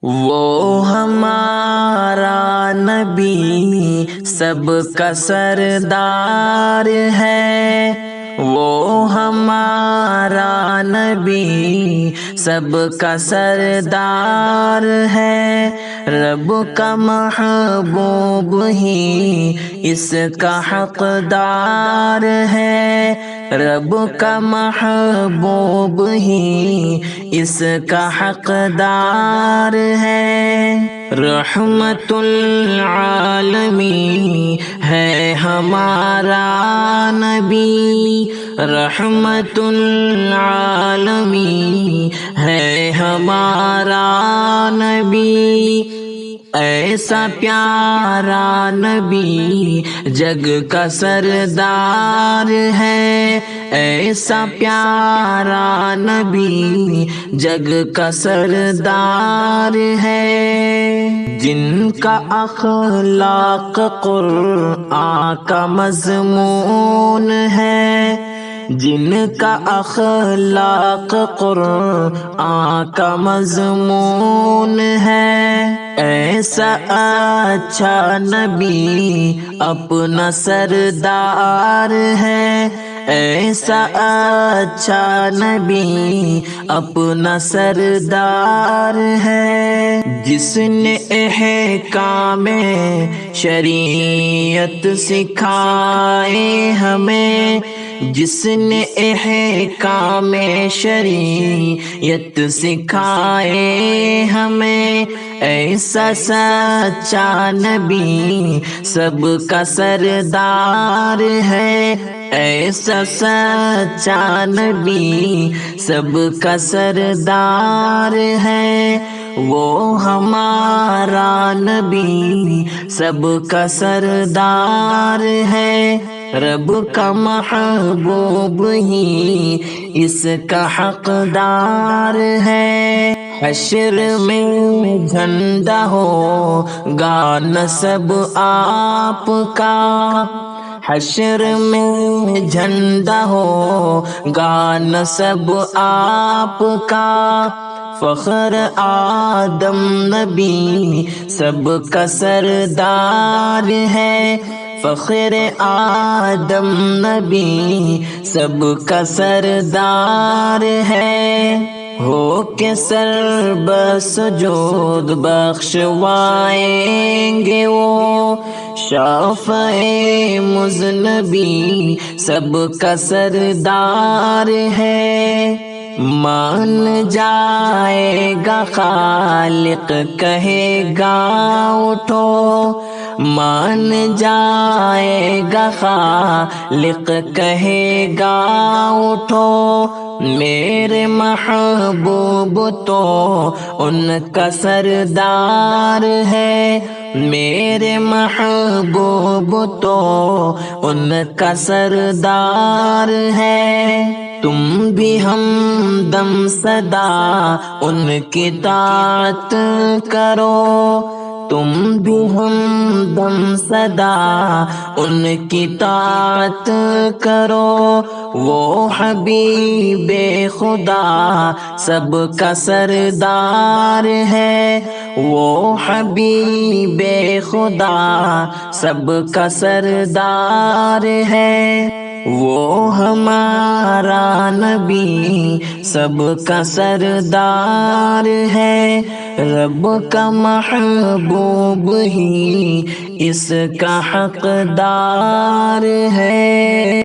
وہ ہمارا نبی سب کا سردار ہے، وہ ہمارا نبی سب کا سردار ہے، رب کا محبوب ہی اس کا حقدار ہے، رب کا محبوب ہی اس کا حقدار ہے، رحمت العالمین ہے ہمارا نبی، رحمت العالمین ہے ہمارا نبی، ایسا پیارا نبی جگ کا سردار ہے، ایسا پیارا نبی جگ کا سردار ہے، جن کا اخلاق قرآن کا مضمون ہے، جن کا اخلاق قرآن کا مضمون ہے، ایسا اچھا نبی اپنا سردار ہے، ایسا اچھا نبی اپنا سردار ہے، جس نے احکام شریعت سکھائے ہمیں، جس نے احکام شریعت سکھائے ہمیں، ایسا سچا نبی سب کا سردار ہے، ایسا سچا نبی سب کا سردار ہے، وہ ہمارا نبی سب کا سردار ہے، رب کا محبوب ہی اس کا حقدار ہے، حشر میں جھنڈا ہوگا نسب آپ کا، حشر میں جھنڈا ہوگا نسب آپ کا، فخر آدم نبی سب کا سردار ہے، فخر آدم نبی سب کا سردار ہے، ہو کے سر بسجود بخشوائیں گے وہ، شافع مذنبی سب کا سردار ہے، مان جائے گا خالق کہے گا اٹھو، مان جائے گا خالق کہے گا اٹھو، میرے محبوب تو ان کا سردار ہے، میرے محبوب تو ان کا سردار ہے، تم بھی ہمدم صدا ان کی طاعت کرو، تم بھی ہمدم صدا ان کی طاعت کرو، وہ حبیب خدا سب کا سردار ہے، وہ حبیب خدا سب کا سردار ہے، وہ ہمارا نبی سب کا سردار ہے، رب کا محبوب ہی اس کا حقدار ہے۔